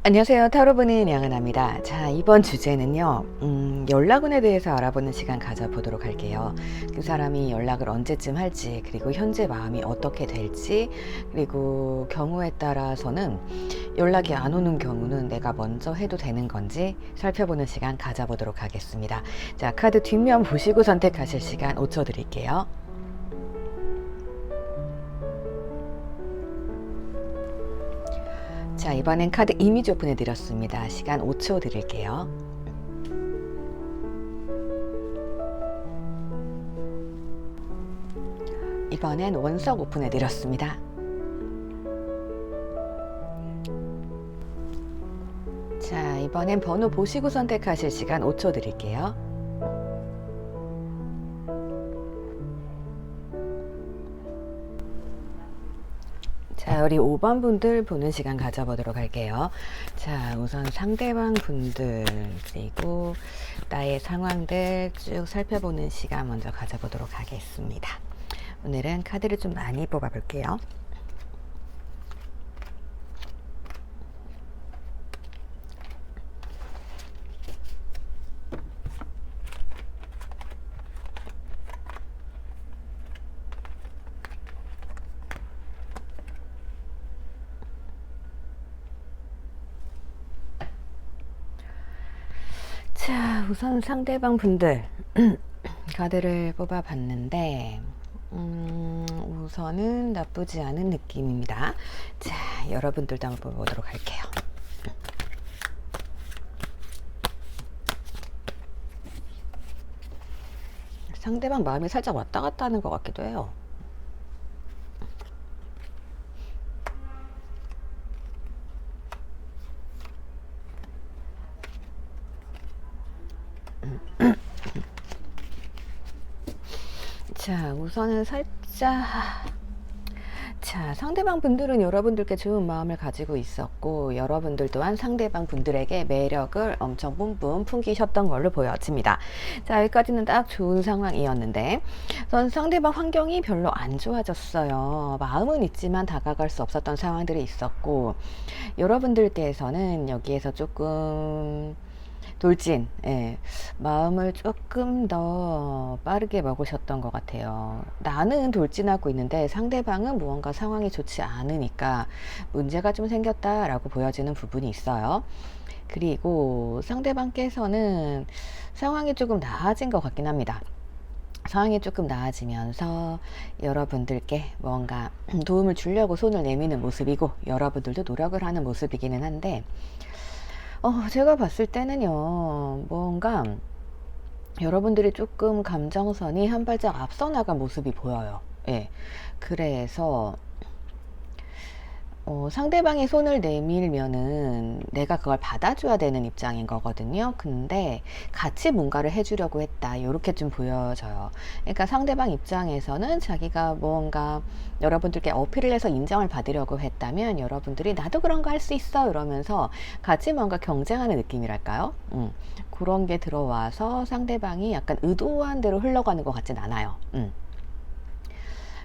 안녕하세요. 타로 보는 양은아입니다. 자, 이번 주제는요, 연락운에 대해서 알아보는 시간 가져보도록 할게요. 그 사람이 연락을 언제쯤 할지, 그리고 현재 마음이 어떻게 될지, 그리고 경우에 따라서는 연락이 안 오는 경우는 내가 먼저 해도 되는 건지 살펴보는 시간 가져보도록 하겠습니다. 자, 카드 뒷면 보시고 선택하실 시간 5초 드릴게요. 자, 이번엔 카드 이미지 오픈해 드렸습니다. 시간 5초 드릴게요. 이번엔 원석 오픈해 드렸습니다. 자, 이번엔 번호 보시고 선택하실 시간 5초 드릴게요. 자, 우리 5번 분들 보는 시간 가져보도록 할게요. 자, 우선 상대방 분들 그리고 나의 상황들 쭉 살펴보는 시간 먼저 가져보도록 하겠습니다. 오늘은 카드를 좀 많이 뽑아볼게요. 자, 우선 상대방 분들 카드를 뽑아봤는데 우선은 나쁘지 않은 느낌입니다. 자, 여러분들도 한번 뽑아보도록 할게요. 상대방 마음이 살짝 왔다 갔다 하는 것 같기도 해요. 자, 우선은 살짝 자, 상대방 분들은 여러분들께 좋은 마음을 가지고 있었고 여러분들 또한 상대방 분들에게 매력을 엄청 뿜뿜 풍기셨던 걸로 보여집니다. 자, 여기까지는 딱 좋은 상황이었는데 전 상대방 환경이 별로 안 좋아졌어요. 마음은 있지만 다가갈 수 없었던 상황들이 있었고 여러분들께서는 여기에서 조금 돌진, 예, 마음을 조금 더 빠르게 먹으셨던 것 같아요. 나는 돌진하고 있는데 상대방은 무언가 상황이 좋지 않으니까 문제가 좀 생겼다라고 보여지는 부분이 있어요. 그리고 상대방께서는 상황이 조금 나아진 것 같긴 합니다. 상황이 조금 나아지면서 여러분들께 뭔가 도움을 주려고 손을 내미는 모습이고 여러분들도 노력을 하는 모습이기는 한데 제가 봤을 때는요, 뭔가 여러분들이 조금 감정선이 한 발짝 앞서 나간 모습이 보여요. 예. 그래서 상대방이 손을 내밀면은 내가 그걸 받아줘야 되는 입장인 거거든요. 근데 같이 뭔가를 해주려고 했다. 이렇게 좀 보여져요. 그러니까 상대방 입장에서는 자기가 뭔가 여러분들께 어필을 해서 인정을 받으려고 했다면 여러분들이 나도 그런 거 할 수 있어 이러면서 같이 뭔가 경쟁하는 느낌이랄까요? 그런 게 들어와서 상대방이 약간 의도한 대로 흘러가는 것 같진 않아요.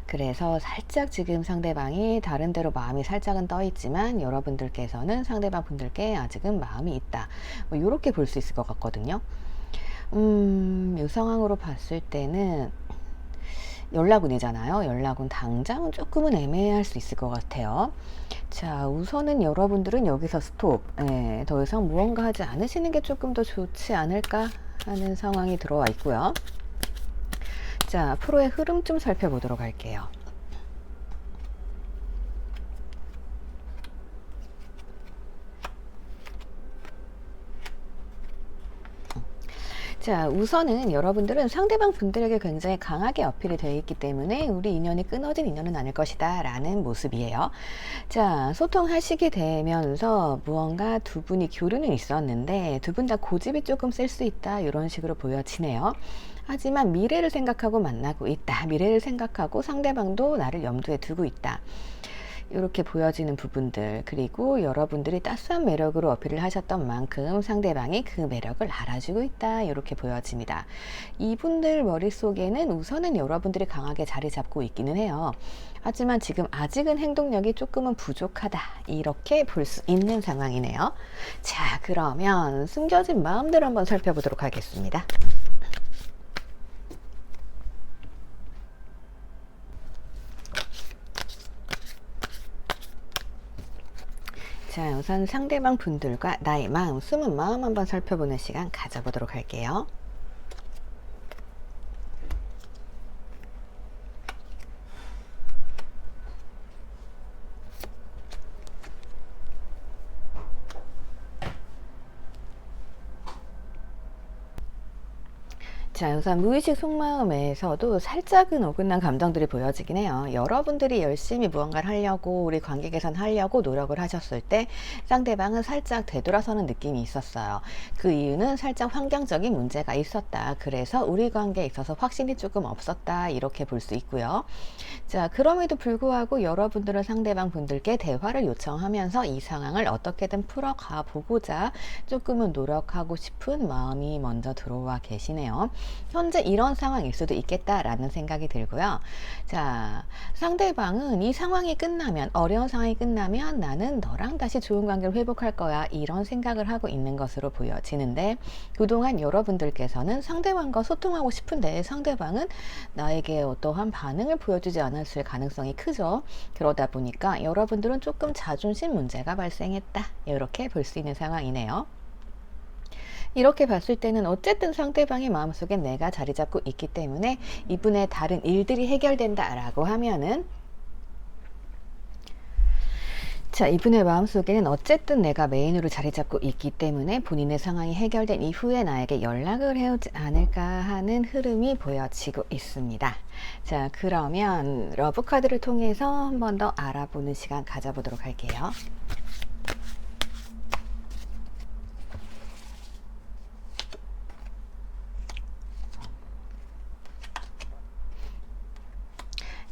그래서 살짝 지금 상대방이 다른 데로 마음이 살짝은 떠 있지만 여러분들께서는 상대방 분들께 아직은 마음이 있다. 뭐 이렇게 볼 수 있을 것 같거든요. 이 상황으로 봤을 때는 연락운이잖아요. 연락운 당장은 조금은 애매할 수 있을 것 같아요. 자, 우선은 여러분들은 여기서 스톱. 예, 더 이상 무언가 하지 않으시는 게 조금 더 좋지 않을까 하는 상황이 들어와 있고요. 자, 앞으로의 흐름 좀 살펴보도록 할게요. 자, 우선은 여러분들은 상대방 분들에게 굉장히 강하게 어필이 되어 있기 때문에 우리 인연이 끊어진 인연은 아닐 것이다 라는 모습이에요. 자, 소통하시게 되면서 무언가 두 분이 교류는 있었는데 두 분 다 고집이 조금 셀 수 있다 이런 식으로 보여지네요. 하지만 미래를 생각하고 만나고 있다. 미래를 생각하고 상대방도 나를 염두에 두고 있다. 이렇게 보여지는 부분들, 그리고 여러분들이 따스한 매력으로 어필을 하셨던 만큼 상대방이 그 매력을 알아주고 있다, 이렇게 보여집니다. 이분들 머릿속에는 우선은 여러분들이 강하게 자리 잡고 있기는 해요. 하지만 지금 아직은 행동력이 조금은 부족하다, 이렇게 볼 수 있는 상황이네요. 자, 그러면 숨겨진 마음들 한번 살펴보도록 하겠습니다. 자, 우선 상대방 분들과 나의 마음, 숨은 마음 한번 살펴보는 시간 가져보도록 할게요. 자, 우선 무의식 속마음에서도 살짝은 어긋난 감정들이 보여지긴 해요. 여러분들이 열심히 무언가를 하려고, 우리 관계 개선하려고 노력을 하셨을 때 상대방은 살짝 되돌아서는 느낌이 있었어요. 그 이유는 살짝 환경적인 문제가 있었다, 그래서 우리 관계에 있어서 확신이 조금 없었다, 이렇게 볼 수 있고요. 자, 그럼에도 불구하고 여러분들은 상대방 분들께 대화를 요청하면서 이 상황을 어떻게든 풀어가 보고자 조금은 노력하고 싶은 마음이 먼저 들어와 계시네요. 현재 이런 상황일 수도 있겠다라는 생각이 들고요. 자, 상대방은 이 상황이 끝나면, 어려운 상황이 끝나면 나는 너랑 다시 좋은 관계를 회복할 거야, 이런 생각을 하고 있는 것으로 보여지는데, 그동안 여러분들께서는 상대방과 소통하고 싶은데 상대방은 나에게 어떠한 반응을 보여주지 않았을 가능성이 크죠. 그러다 보니까 여러분들은 조금 자존심 문제가 발생했다, 이렇게 볼 수 있는 상황이네요. 이렇게 봤을 때는 어쨌든 상대방의 마음속에 내가 자리 잡고 있기 때문에 이분의 다른 일들이 해결된다라고 하면은, 자, 이분의 마음속에는 어쨌든 내가 메인으로 자리 잡고 있기 때문에 본인의 상황이 해결된 이후에 나에게 연락을 해오지 않을까 하는 흐름이 보여지고 있습니다. 자, 그러면 러브카드를 통해서 한 번 더 알아보는 시간 가져보도록 할게요.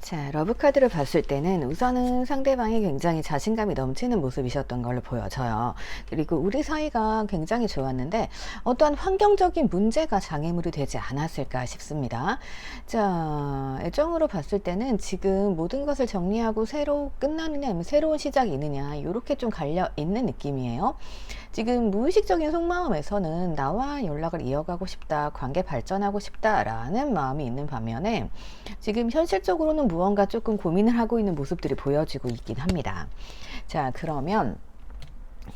자, 러브카드를 봤을 때는 우선은 상대방이 굉장히 자신감이 넘치는 모습이셨던 걸로 보여져요. 그리고 우리 사이가 굉장히 좋았는데 어떠한 환경적인 문제가 장애물이 되지 않았을까 싶습니다. 자, 애정으로 봤을 때는 지금 모든 것을 정리하고 새로 끝나느냐 아니면 새로운 시작이 있느냐, 이렇게 좀 갈려 있는 느낌이에요. 지금 무의식적인 속마음에서는 나와 연락을 이어가고 싶다, 관계 발전하고 싶다라는 마음이 있는 반면에 지금 현실적으로는 무언가 조금 고민을 하고 있는 모습들이 보여지고 있긴 합니다. 자, 그러면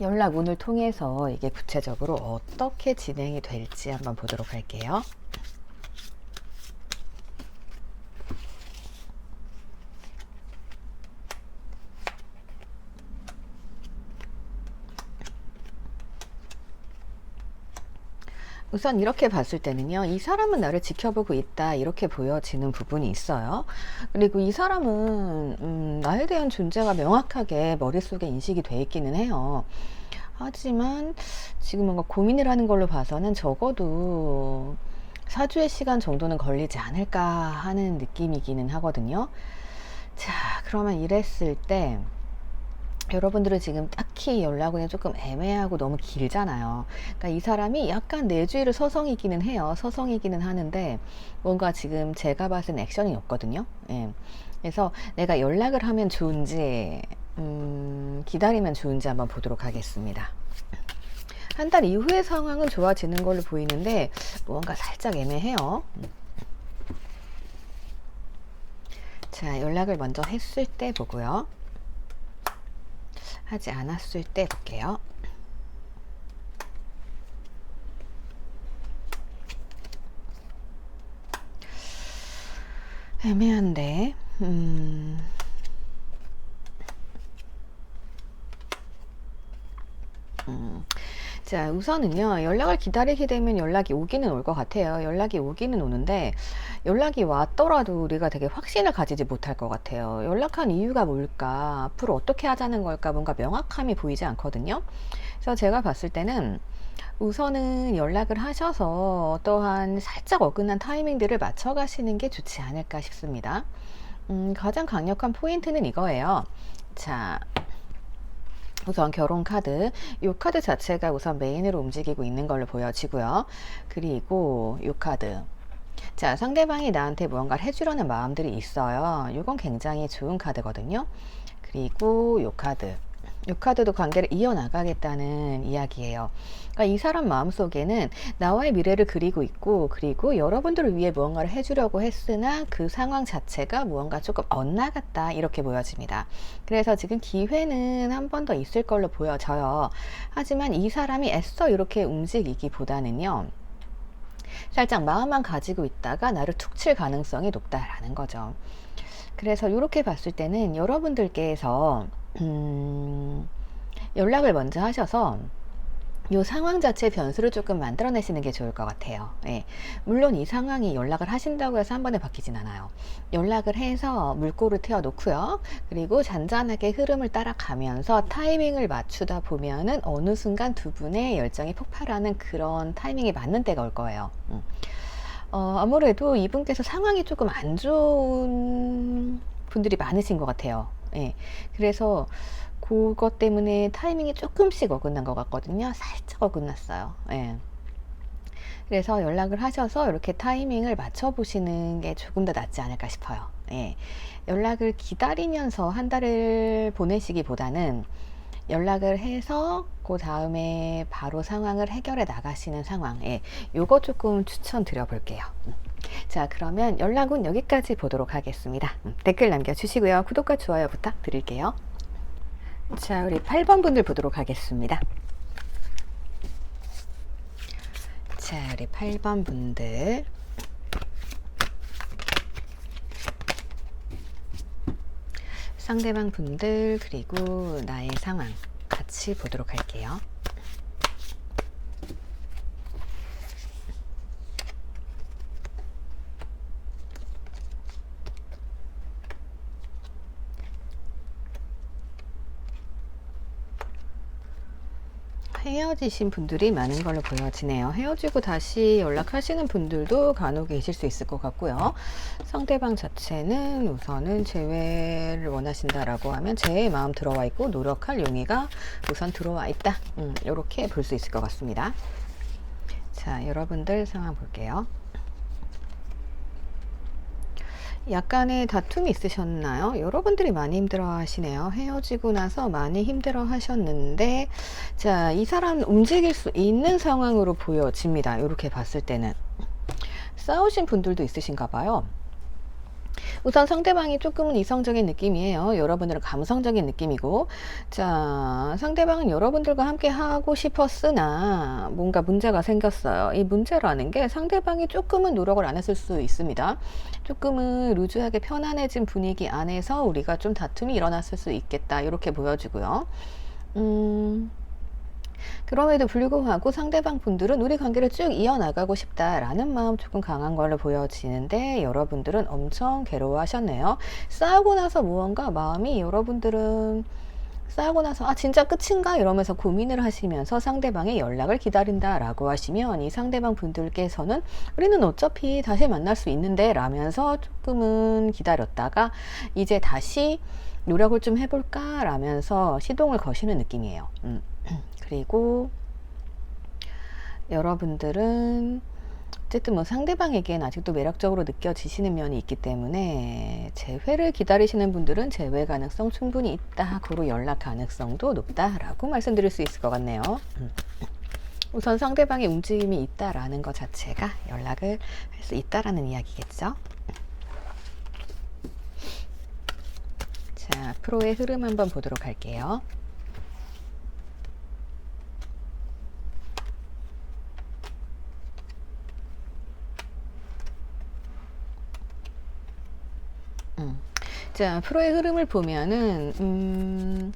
연락운을 통해서 이게 구체적으로 어떻게 진행이 될지 한번 보도록 할게요. 우선 이렇게 봤을 때는요, 이 사람은 나를 지켜보고 있다, 이렇게 보여지는 부분이 있어요. 그리고 이 사람은 나에 대한 존재가 명확하게 머릿속에 인식이 돼 있기는 해요. 하지만 지금 뭔가 고민을 하는 걸로 봐서는 적어도 4주의 시간 정도는 걸리지 않을까 하는 느낌이기는 하거든요. 자, 그러면 이랬을 때 여러분들은 지금 딱히 연락은 조금 애매하고 너무 길잖아요. 그러니까 이 사람이 약간 내주위를 서성이기는 해요. 서성이기는 하는데 뭔가 지금 제가 봤을 땐 액션이 없거든요. 예. 그래서 내가 연락을 하면 좋은지 기다리면 좋은지 한번 보도록 하겠습니다. 한 달 이후의 상황은 좋아지는 걸로 보이는데 뭔가 살짝 애매해요. 자, 연락을 먼저 했을 때 보고요. 하지 않았을 때 볼게요. 애매한데 자, 우선은요, 연락을 기다리게 되면 연락이 오기는 올 것 같아요. 연락이 오기는 오는데 연락이 왔더라도 우리가 되게 확신을 가지지 못할 것 같아요. 연락한 이유가 뭘까, 앞으로 어떻게 하자는 걸까, 뭔가 명확함이 보이지 않거든요. 그래서 제가 봤을 때는 우선은 연락을 하셔서 또한 살짝 어긋난 타이밍들을 맞춰 가시는 게 좋지 않을까 싶습니다. 가장 강력한 포인트는 이거예요. 자, 우선 결혼 카드, 이 카드 자체가 우선 메인으로 움직이고 있는 걸로 보여지고요. 그리고 이 카드. 자, 상대방이 나한테 무언가를 해주려는 마음들이 있어요. 이건 굉장히 좋은 카드거든요. 그리고 이 카드. 이 카드도 관계를 이어나가겠다는 이야기예요. 그러니까 이 사람 마음속에는 나와의 미래를 그리고 있고, 그리고 여러분들을 위해 무언가를 해주려고 했으나 그 상황 자체가 무언가 조금 엇나갔다, 이렇게 보여집니다. 그래서 지금 기회는 한 번 더 있을 걸로 보여져요. 하지만 이 사람이 애써 이렇게 움직이기보다는요, 살짝 마음만 가지고 있다가 나를 툭 칠 가능성이 높다라는 거죠. 그래서 이렇게 봤을 때는 여러분들께서 연락을 먼저 하셔서 이 상황 자체의 변수를 조금 만들어내시는 게 좋을 것 같아요. 예. 물론 이 상황이 연락을 하신다고 해서 한 번에 바뀌진 않아요. 연락을 해서 물꼬를 트여 놓고요. 그리고 잔잔하게 흐름을 따라가면서 타이밍을 맞추다 보면은 어느 순간 두 분의 열정이 폭발하는 그런 타이밍이 맞는 때가 올 거예요. 아무래도 이분께서 상황이 조금 안 좋은 분들이 많으신 것 같아요. 예. 그래서 그것 때문에 타이밍이 조금씩 어긋난 것 같거든요. 살짝 어긋났어요. 예. 그래서 연락을 하셔서 이렇게 타이밍을 맞춰보시는 게 조금 더 낫지 않을까 싶어요. 예. 연락을 기다리면서 한 달을 보내시기보다는 연락을 해서 그 다음에 바로 상황을 해결해 나가시는 상황, 예, 요거 조금 추천드려 볼게요. 자, 그러면 연락은 여기까지 보도록 하겠습니다. 댓글 남겨주시고요. 구독과 좋아요 부탁드릴게요. 자, 우리 8번 분들 보도록 하겠습니다. 자, 우리 8번 분들. 상대방 분들, 그리고 나의 상황 같이 보도록 할게요. 헤어지신 분들이 많은 걸로 보여지네요. 헤어지고 다시 연락하시는 분들도 간혹 계실 수 있을 것 같고요. 상대방 자체는 우선은 재회를 원하신다라고 하면 재회의 마음 들어와 있고 노력할 용의가 우선 들어와 있다. 이렇게 볼 수 있을 것 같습니다. 자, 여러분들 상황 볼게요. 약간의 다툼이 있으셨나요? 여러분들이 많이 힘들어 하시네요. 헤어지고 나서 많이 힘들어 하셨는데, 자, 이 사람 움직일 수 있는 상황으로 보여집니다. 이렇게 봤을 때는. 싸우신 분들도 있으신가 봐요. 우선 상대방이 조금은 이성적인 느낌이에요. 여러분들은 감성적인 느낌이고, 자, 상대방은 여러분들과 함께 하고 싶었으나 뭔가 문제가 생겼어요. 이 문제라는 게 상대방이 조금은 노력을 안 했을 수 있습니다. 조금은 루즈하게 편안해진 분위기 안에서 우리가 좀 다툼이 일어났을 수 있겠다, 이렇게 보여지고요. 그럼에도 불구하고 상대방 분들은 우리 관계를 쭉 이어나가고 싶다라는 마음 조금 강한 걸로 보여지는데, 여러분들은 엄청 괴로워하셨네요. 싸우고 나서 무언가 마음이, 여러분들은 싸우고 나서 아 진짜 끝인가 이러면서 고민을 하시면서 상대방의 연락을 기다린다 라고 하시면, 이 상대방 분들께서는 우리는 어차피 다시 만날 수 있는데 라면서 조금은 기다렸다가 이제 다시 노력을 좀 해볼까 라면서 시동을 거시는 느낌이에요. 그리고 여러분들은 어쨌든 뭐 상대방에겐 아직도 매력적으로 느껴지시는 면이 있기 때문에 재회를 기다리시는 분들은 재회 가능성 충분히 있다, 고로 연락 가능성도 높다라고 말씀드릴 수 있을 것 같네요. 우선 상대방의 움직임이 있다라는 것 자체가 연락을 할 수 있다라는 이야기겠죠. 자, 앞으로의 흐름 한번 보도록 할게요. 자, 앞으로의 흐름을 보면은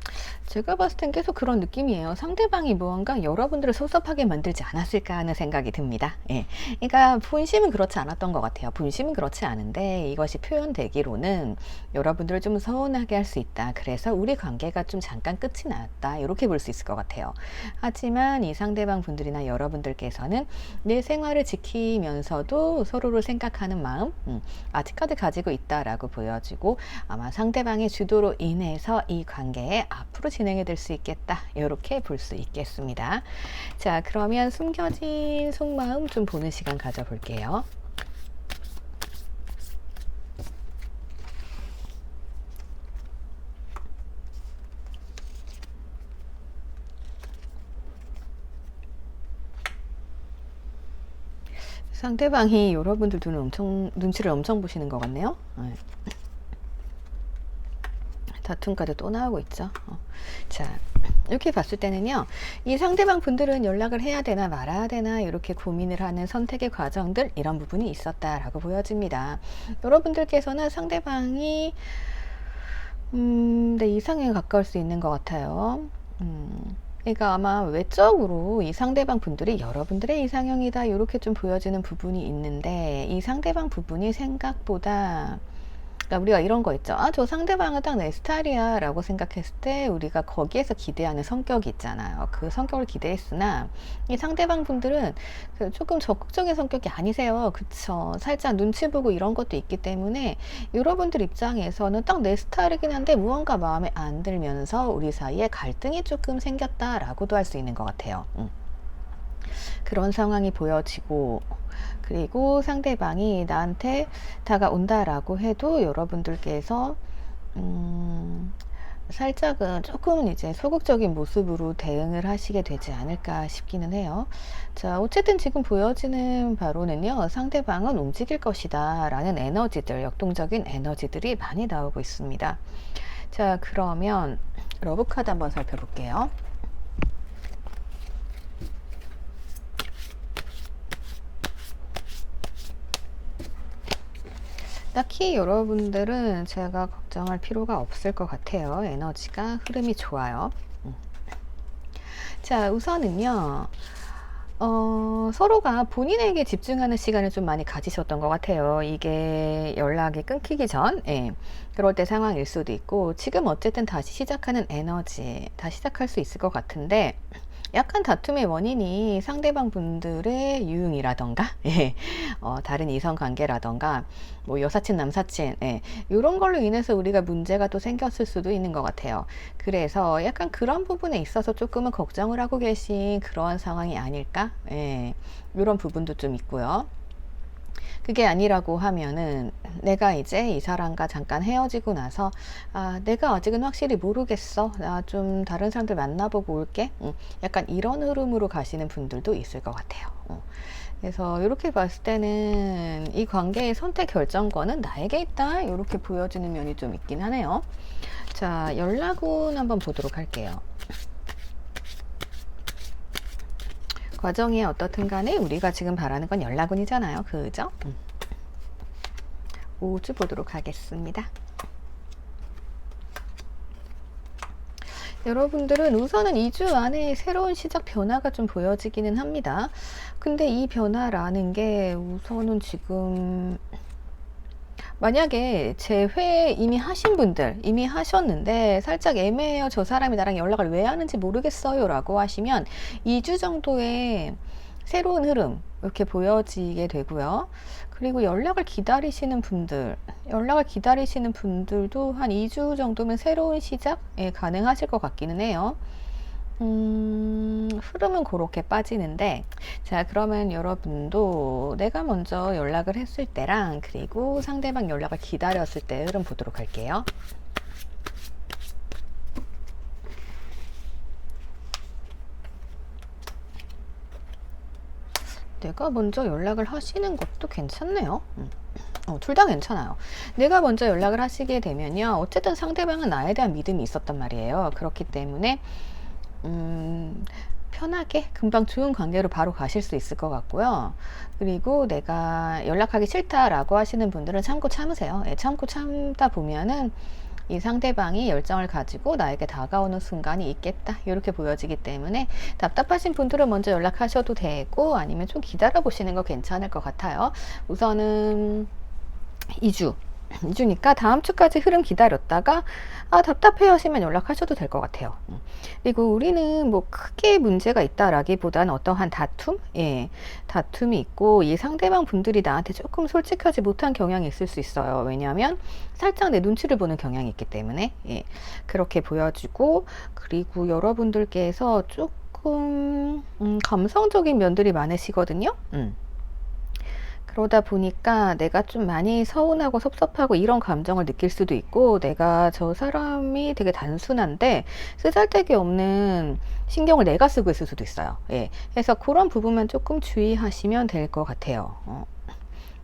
제가 봤을 땐 계속 그런 느낌이에요. 상대방이 무언가 여러분들을 섭섭하게 만들지 않았을까 하는 생각이 듭니다. 예. 그러니까 본심은 그렇지 않았던 것 같아요. 본심은 그렇지 않은데 이것이 표현되기로는 여러분들을 좀 서운하게 할 수 있다. 그래서 우리 관계가 좀 잠깐 끝이 났다. 이렇게 볼 수 있을 것 같아요. 하지만 이 상대방 분들이나 여러분들께서는 내 생활을 지키면서도 서로를 생각하는 마음, 아직까지 가지고 있다라고 보여지고 아마 상대방의 주도로 인해서 이 관계에 앞으로 진행이 될 수 있겠다. 이렇게 볼 수 있겠습니다. 자, 그러면 숨겨진 속마음 좀 보는 시간 가져볼게요. 상대방이 여러분들 눈치를 엄청 보시는 것 같네요. 네. 다툼 카드 또 나오고 있죠. 자, 이렇게 봤을 때는요, 이 상대방 분들은 연락을 해야 되나 말아야 되나 이렇게 고민을 하는 선택의 과정들, 이런 부분이 있었다라고 보여집니다. 여러분들께서는 상대방이 내 이상형에 가까울 수 있는 것 같아요. 그러니까 아마 외적으로 이 상대방 분들이 여러분들의 이상형이다 이렇게 좀 보여지는 부분이 있는데, 이 상대방 부분이 생각보다, 그러니까 우리가 이런 거 있죠. 아, 저 상대방은 딱 내 스타일이야 라고 생각했을 때 우리가 거기에서 기대하는 성격이 있잖아요. 그 성격을 기대했으나 이 상대방 분들은 조금 적극적인 성격이 아니세요. 그쵸? 살짝 눈치 보고 이런 것도 있기 때문에 여러분들 입장에서는 딱 내 스타일이긴 한데 무언가 마음에 안 들면서 우리 사이에 갈등이 조금 생겼다라고도 할 수 있는 것 같아요. 그런 상황이 보여지고, 그리고 상대방이 나한테 다가온다라고 해도 여러분들께서 살짝은 조금은 이제 소극적인 모습으로 대응을 하시게 되지 않을까 싶기는 해요. 자, 어쨌든 지금 보여지는 바로는요, 상대방은 움직일 것이다 라는 에너지들, 역동적인 에너지들이 많이 나오고 있습니다. 자, 그러면 러브카드 한번 살펴볼게요. 딱히 여러분들은 제가 걱정할 필요가 없을 것 같아요. 에너지가 흐름이 좋아요. 자, 우선은요, 서로가 본인에게 집중하는 시간을 좀 많이 가지셨던 것 같아요. 이게 연락이 끊기기 전, 예, 그럴 때 상황일 수도 있고, 지금 어쨌든 다시 시작하는 에너지, 다시 시작할 수 있을 것 같은데, 약간 다툼의 원인이 상대방 분들의 유흥이라던가, 예, 다른 이성 관계라던가, 뭐 여사친, 남사친, 예, 이런 걸로 인해서 우리가 문제가 또 생겼을 수도 있는 것 같아요. 그래서 약간 그런 부분에 있어서 조금은 걱정을 하고 계신 그런 상황이 아닐까? 예, 이런 부분도 좀 있고요. 그게 아니라고 하면은 내가 이제 이 사람과 잠깐 헤어지고 나서 아, 내가 아직은 확실히 모르겠어. 나 좀 다른 사람들 만나보고 올게. 약간 이런 흐름으로 가시는 분들도 있을 것 같아요. 그래서 이렇게 봤을 때는 이 관계의 선택 결정권은 나에게 있다. 이렇게 보여지는 면이 좀 있긴 하네요. 자, 연락운 한번 보도록 할게요. 과정이 어떻든 간에 우리가 지금 바라는 건 연락운이잖아요. 그죠? 우주 보도록 하겠습니다. 여러분들은 우선은 2주 안에 새로운 시작 변화가 좀 보여지기는 합니다. 근데 이 변화라는 게 우선은 지금 만약에 재회 이미 하신 분들, 이미 하셨는데 살짝 애매해요. 저 사람이 나랑 연락을 왜 하는지 모르겠어요 라고 하시면 2주 정도의 새로운 흐름 이렇게 보여지게 되고요. 그리고 연락을 기다리시는 분들도 한 2주 정도면 새로운 시작 가능하실 것 같기는 해요. 흐름은 그렇게 빠지는데, 자, 그러면 여러분도 내가 먼저 연락을 했을 때랑 그리고 상대방 연락을 기다렸을 때 흐름 보도록 할게요. 내가 먼저 연락을 하시는 것도 괜찮네요. 둘 다 괜찮아요. 내가 먼저 연락을 하시게 되면요, 어쨌든 상대방은 나에 대한 믿음이 있었단 말이에요. 그렇기 때문에 편하게 금방 좋은 관계로 바로 가실 수 있을 것 같고요. 그리고 내가 연락하기 싫다라고 하시는 분들은 참고 참으세요. 예, 참고 참다 보면은 이 상대방이 열정을 가지고 나에게 다가오는 순간이 있겠다 이렇게 보여지기 때문에 답답하신 분들은 먼저 연락하셔도 되고 아니면 좀 기다려 보시는 거 괜찮을 것 같아요. 우선은 2주니까 다음 주까지 흐름 기다렸다가 답답해 하시면 연락하셔도 될 것 같아요. 그리고 우리는 뭐 크게 문제가 있다라기보다는 어떠한 다툼? 예, 다툼이 있고 이 상대방 분들이 나한테 조금 솔직하지 못한 경향이 있을 수 있어요. 왜냐하면 살짝 내 눈치를 보는 경향이 있기 때문에 예, 그렇게 보여지고 그리고 여러분들께서 조금 감성적인 면들이 많으시거든요. 그러다 보니까 내가 좀 많이 서운하고 섭섭하고 이런 감정을 느낄 수도 있고 내가 저 사람이 되게 단순한데 쓰잘데기 없는 신경을 내가 쓰고 있을 수도 있어요. 예. 그래서 그런 부분만 조금 주의하시면 될 것 같아요.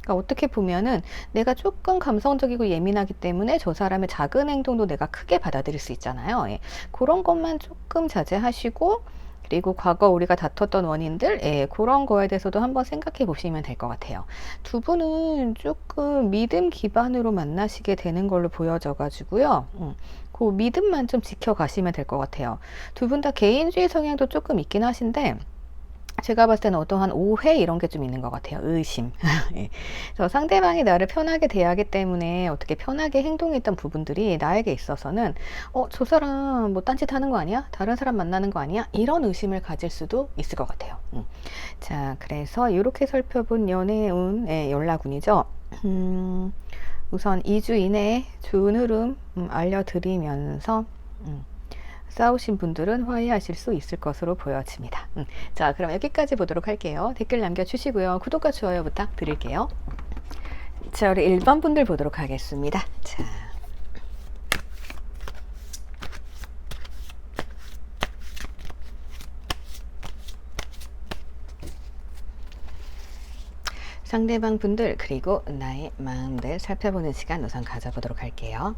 그러니까 어떻게 보면은 내가 조금 감성적이고 예민하기 때문에 저 사람의 작은 행동도 내가 크게 받아들일 수 있잖아요. 예. 그런 것만 조금 자제하시고 그리고 과거 우리가 다퉜던 원인들, 예, 그런 거에 대해서도 한번 생각해 보시면 될 것 같아요. 두 분은 조금 믿음 기반으로 만나시게 되는 걸로 보여져 가지고요. 그 믿음만 좀 지켜가시면 될 것 같아요. 두 분 다 개인주의 성향도 조금 있긴 하신데 제가 봤을 때는 어떠한 오해 이런 게 좀 있는 것 같아요. 의심. 예. 그래서 상대방이 나를 편하게 대하기 때문에 어떻게 편하게 행동했던 부분들이 나에게 있어서는 저 사람 뭐 딴짓 하는 거 아니야? 다른 사람 만나는 거 아니야? 이런 의심을 가질 수도 있을 것 같아요. 자, 그래서 이렇게 살펴본 연애운, 예, 연락운이죠. 우선 2주 이내에 좋은 흐름 알려드리면서 싸우신 분들은 화해하실 수 있을 것으로 보여집니다. 자, 그럼 여기까지 보도록 할게요. 댓글 남겨주시고요. 구독과 좋아요 부탁드릴게요. 자, 우리 1번 분들 보도록 하겠습니다. 자, 상대방 분들 그리고 나의 마음들 살펴보는 시간 우선 가져보도록 할게요.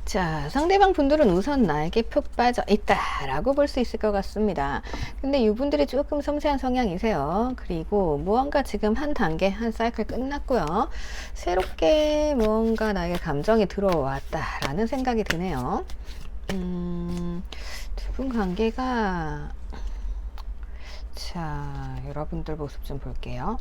자, 상대방 분들은 우선 나에게 푹 빠져 있다라고 볼 수 있을 것 같습니다. 근데 이분들이 조금 섬세한 성향이세요. 그리고 무언가 지금 한 단계, 한 사이클 끝났고요. 새롭게 무언가 나에게 감정이 들어왔다라는 생각이 드네요. 두 분 관계가 자, 여러분들 모습 좀 볼게요.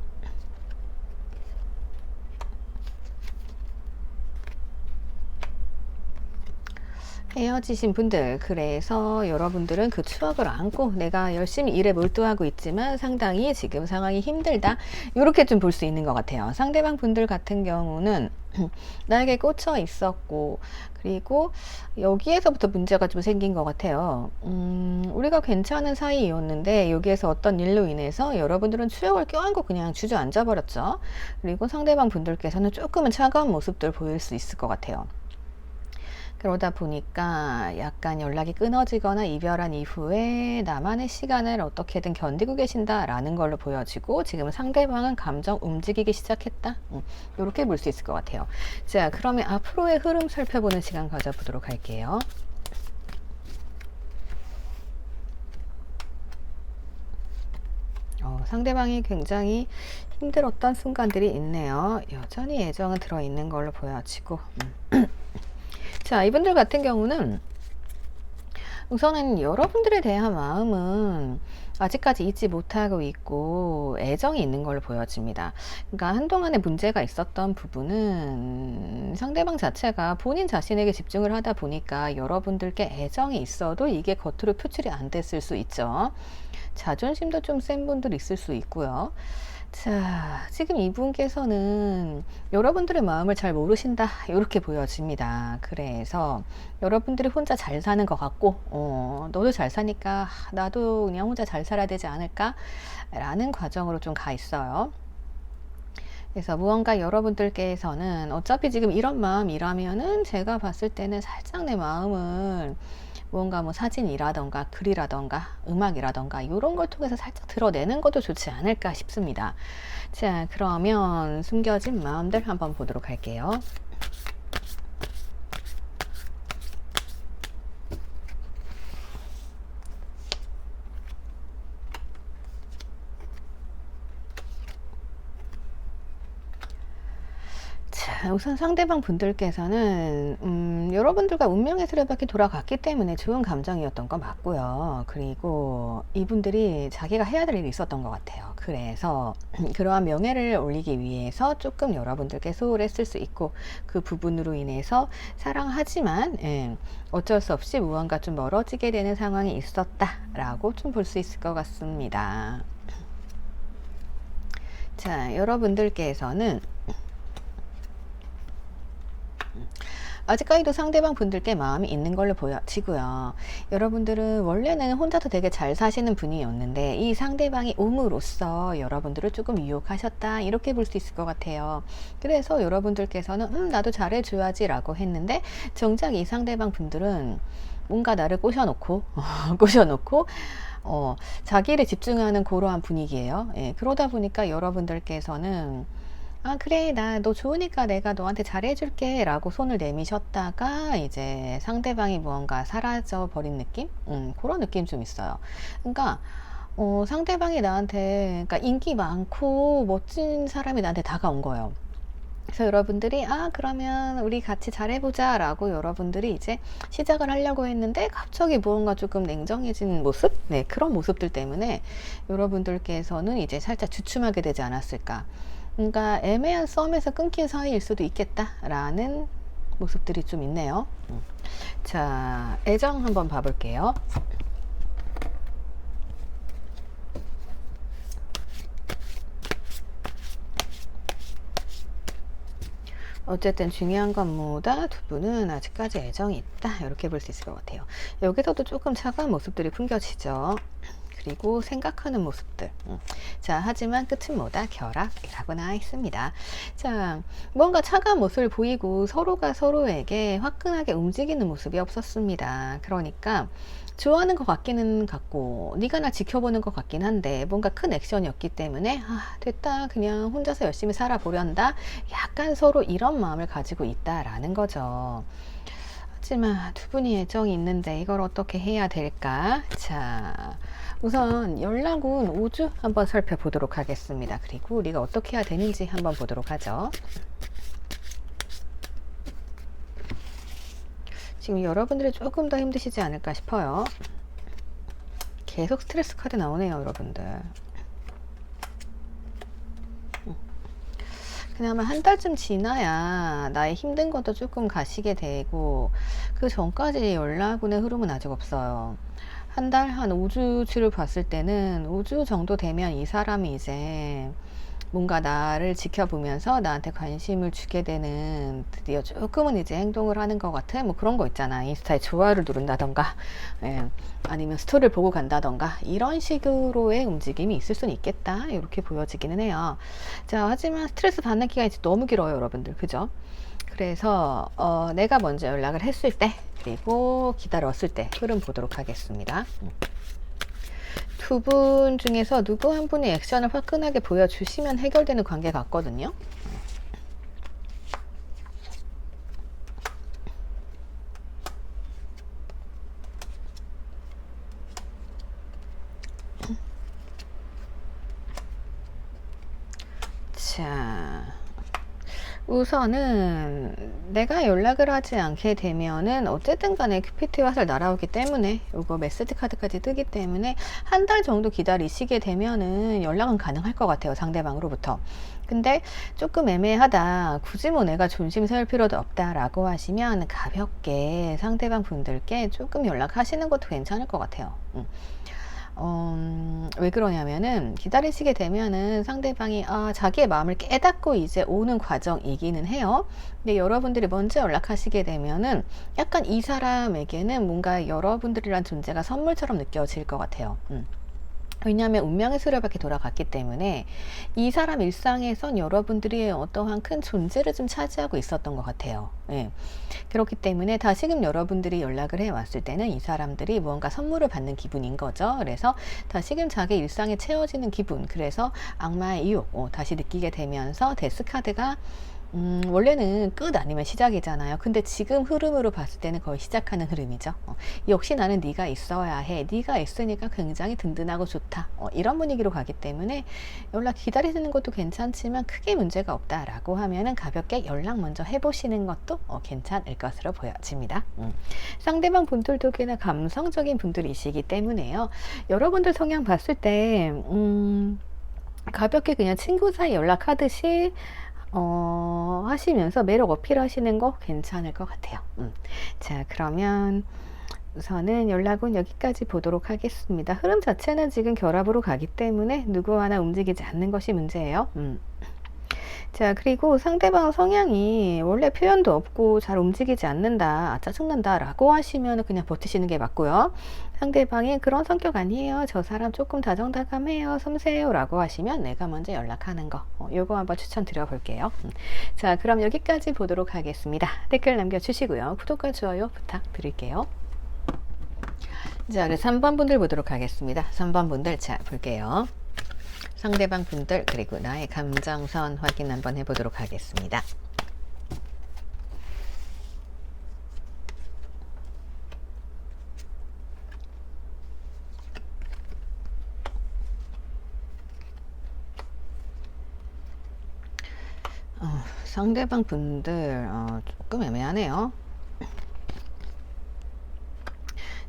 헤어지신 분들, 그래서 여러분들은 그 추억을 안고 내가 열심히 일에 몰두하고 있지만 상당히 지금 상황이 힘들다 이렇게 좀 볼 수 있는 것 같아요. 상대방 분들 같은 경우는 나에게 꽂혀 있었고 그리고 여기에서부터 문제가 좀 생긴 것 같아요. 우리가 괜찮은 사이였는데 여기에서 어떤 일로 인해서 여러분들은 추억을 껴안고 그냥 주저앉아 버렸죠. 그리고 상대방 분들께서는 조금은 차가운 모습들 보일 수 있을 것 같아요. 그러다 보니까 약간 연락이 끊어지거나 이별한 이후에 나만의 시간을 어떻게든 견디고 계신다라는 걸로 보여지고 지금 상대방은 감정 움직이기 시작했다. 이렇게 볼 수 있을 것 같아요. 자, 그러면 앞으로의 흐름 살펴보는 시간 가져보도록 할게요. 상대방이 굉장히 힘들었던 순간들이 있네요. 여전히 애정은 들어있는 걸로 보여지고 자, 이분들 같은 경우는 우선은 여러분들에 대한 마음은 아직까지 잊지 못하고 있고 애정이 있는 걸로 보여집니다. 그러니까 한동안에 문제가 있었던 부분은 상대방 자체가 본인 자신에게 집중을 하다 보니까 여러분들께 애정이 있어도 이게 겉으로 표출이 안 됐을 수 있죠. 자존심도 좀 센 분들 있을 수 있고요. 자, 지금 이분께서는 여러분들의 마음을 잘 모르신다 이렇게 보여집니다. 그래서 여러분들이 혼자 잘 사는 것 같고 너도 잘 사니까 나도 그냥 혼자 잘 살아야 되지 않을까 라는 과정으로 좀 가 있어요. 그래서 무언가 여러분들께서는 어차피 지금 이런 마음이라면은 제가 봤을 때는 살짝 내 마음을 무언가 뭐 사진이라던가 글이라던가 음악이라던가 이런 걸 통해서 살짝 드러내는 것도 좋지 않을까 싶습니다. 자, 그러면 숨겨진 마음들 한번 보도록 할게요. 우선 상대방 분들께서는 여러분들과 운명의 수레바퀴 돌아갔기 때문에 좋은 감정이었던 거 맞고요. 그리고 이분들이 자기가 해야 될 일이 있었던 것 같아요. 그래서 그러한 명예를 올리기 위해서 조금 여러분들께 소홀했을 수 있고, 그 부분으로 인해서 사랑하지만 어쩔 수 없이 무언가 좀 멀어지게 되는 상황이 있었다라고 좀 볼 수 있을 것 같습니다. 자, 여러분들께서는 아직까지도 상대방 분들께 마음이 있는 걸로 보여지고요. 여러분들은 원래는 혼자서 되게 잘 사시는 분이었는데 이 상대방이 옴으로써 여러분들을 조금 유혹하셨다, 이렇게 볼 수 있을 것 같아요. 그래서 여러분들께서는 나도 잘해줘야지 라고 했는데, 정작 이 상대방 분들은 뭔가 나를 꼬셔놓고 자기 일에 집중하는 그러한 분위기예요. 그러다 보니까 여러분들께서는 그래, 너 좋으니까 내가 너한테 잘해줄게 라고 손을 내미셨다가 이제 상대방이 무언가 사라져 버린 느낌? 그런 느낌 좀 있어요. 그러니까 상대방이 나한테, 그러니까 인기 많고 멋진 사람이 나한테 다가온 거예요. 그래서 여러분들이 그러면 우리 같이 잘해보자 라고 여러분들이 이제 시작을 하려고 했는데, 갑자기 무언가 조금 냉정해진 모습? 그런 모습들 때문에 여러분들께서는 이제 살짝 주춤하게 되지 않았을까. 그러니까 애매한 썸에서 끊긴 사이일 수도 있겠다라는 모습들이 좀 있네요. 자, 애정 한번 봐볼게요. 어쨌든 중요한 건 뭐다? 두 분은 아직까지 애정이 있다, 이렇게 볼 수 있을 것 같아요. 여기서도 조금 차가운 모습들이 풍겨지죠. 그리고 생각하는 모습들. 자, 하지만 끝은 뭐다? 결합이라고 나와 있습니다. 자, 뭔가 차가운 모습을 보이고 서로가 서로에게 화끈하게 움직이는 모습이 없었습니다. 그러니까 좋아하는 것 같기는 같고, 네가 나 지켜보는 것 같긴 한데 뭔가 큰 액션이 없기 때문에 됐다, 그냥 혼자서 열심히 살아보련다, 약간 서로 이런 마음을 가지고 있다라는 거죠. 하지만 두 분이 애정이 있는데 이걸 어떻게 해야 될까? 자, 우선 연락운 5주 한번 살펴보도록 하겠습니다. 그리고 우리가 어떻게 해야 되는지 한번 보도록 하죠. 지금 여러분들이 조금 더 힘드시지 않을까 싶어요. 계속 스트레스 카드 나오네요, 여러분들. 그나마 한 달쯤 지나야 나의 힘든 것도 조금 가시게 되고, 그 전까지 연락운의 흐름은 아직 없어요. 한 달, 한 5주치를 봤을 때는 5주 정도 되면 이 사람이 이제 뭔가 나를 지켜보면서 나한테 관심을 주게 되는, 드디어 조금은 이제 행동을 하는 것 같은 뭐 그런 거 있잖아. 인스타에 좋아요를 누른다던가, 아니면 스토리를 보고 간다던가, 이런 식으로의 움직임이 있을 수는 있겠다, 이렇게 보여지기는 해요. 자, 하지만 스트레스 받는 기간이 너무 길어요, 여러분들. 그죠? 그래서 내가 먼저 연락을 했을 때, 그리고 기다렸을 때 흐름 보도록 하겠습니다. 두 분 중에서 누구 한 분이 액션을 화끈하게 보여주시면 해결되는 관계 같거든요. 자, 우선은 내가 연락을 하지 않게 되면은 어쨌든 간에 큐피트의 화살 날아오기 때문에, 이거 메시지 카드까지 뜨기 때문에 한 달 정도 기다리시게 되면은 연락은 가능할 것 같아요, 상대방으로부터. 근데 조금 애매하다, 굳이 뭐 내가 존심 세울 필요도 없다 라고 하시면 가볍게 상대방 분들께 조금 연락하시는 것도 괜찮을 것 같아요. 왜 그러냐면은 기다리시게 되면은 상대방이 자기의 마음을 깨닫고 이제 오는 과정이기는 해요. 근데 여러분들이 먼저 연락하시게 되면은 약간 이 사람에게는 뭔가 여러분들이란 존재가 선물처럼 느껴질 것 같아요. 왜냐하면 운명의 수레바퀴 돌아갔기 때문에 이 사람 일상에선 여러분들이 어떠한 큰 존재를 좀 차지하고 있었던 것 같아요. 그렇기 때문에 다시금 여러분들이 연락을 해왔을 때는 이 사람들이 무언가 선물을 받는 기분인 거죠. 그래서 다시금 자기 일상에 채워지는 기분, 그래서 악마의 유혹 다시 느끼게 되면서 데스카드가 원래는 끝 아니면 시작이잖아요. 근데 지금 흐름으로 봤을 때는 거의 시작하는 흐름이죠. 역시 나는 네가 있어야 해. 네가 있으니까 굉장히 든든하고 좋다. 이런 분위기로 가기 때문에 연락 기다리시는 것도 괜찮지만 크게 문제가 없다라고 하면은 가볍게 연락 먼저 해보시는 것도 괜찮을 것으로 보여집니다. 상대방 분들도 꽤나 감성적인 분들이시기 때문에요. 여러분들 성향 봤을 때 가볍게 그냥 친구 사이 연락하듯이 하시면서 매력 어필하시는 거 괜찮을 것 같아요. 자, 그러면 우선은 연락은 여기까지 보도록 하겠습니다. 흐름 자체는 지금 결합으로 가기 때문에 누구 하나 움직이지 않는 것이 문제예요. 자, 그리고 상대방 성향이 원래 표현도 없고 잘 움직이지 않는다, 아, 짜증난다 라고 하시면 그냥 버티시는 게 맞고요. 상대방이 그런 성격 아니에요, 저 사람 조금 다정다감해요, 섬세해요 라고 하시면 내가 먼저 연락하는 거, 요거 한번 추천드려 볼게요. 자, 그럼 여기까지 보도록 하겠습니다. 댓글 남겨주시고요. 구독과 좋아요 부탁드릴게요. 자, 그래서 3번 분들 보도록 하겠습니다. 3번 분들, 자, 볼게요. 상대방 분들, 그리고 나의 감정선 확인 한번 해보도록 하겠습니다. 상대방 분들 조금 애매하네요.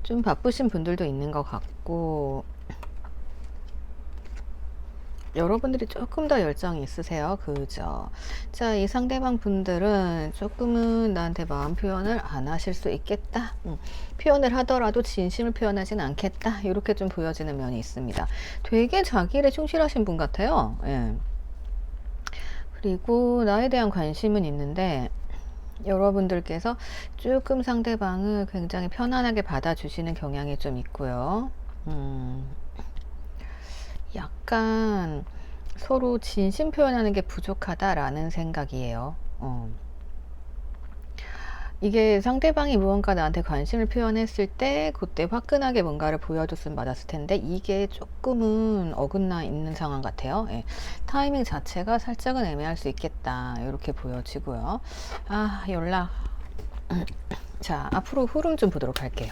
좀 바쁘신 분들도 있는 것 같고, 여러분들이 조금 더 열정이 있으세요. 그죠? 자, 이 상대방 분들은 조금은 나한테 마음 표현을 안 하실 수 있겠다. 표현을 하더라도 진심을 표현하진 않겠다. 이렇게 좀 보여지는 면이 있습니다. 되게 자기 일에 충실하신 분 같아요. 예. 그리고 나에 대한 관심은 있는데, 여러분들께서 조금 상대방을 굉장히 편안하게 받아주시는 경향이 좀 있고요. 약간 서로 진심 표현하는 게 부족하다라는 생각이에요. 이게 상대방이 무언가 나한테 관심을 표현했을 때 그때 화끈하게 뭔가를 보여줬으면 맞았을 텐데 이게 조금은 어긋나 있는 상황 같아요. 예. 타이밍 자체가 살짝은 애매할 수 있겠다 이렇게 보여지고요. 아, 연락. 자, 앞으로 흐름 좀 보도록 할게요.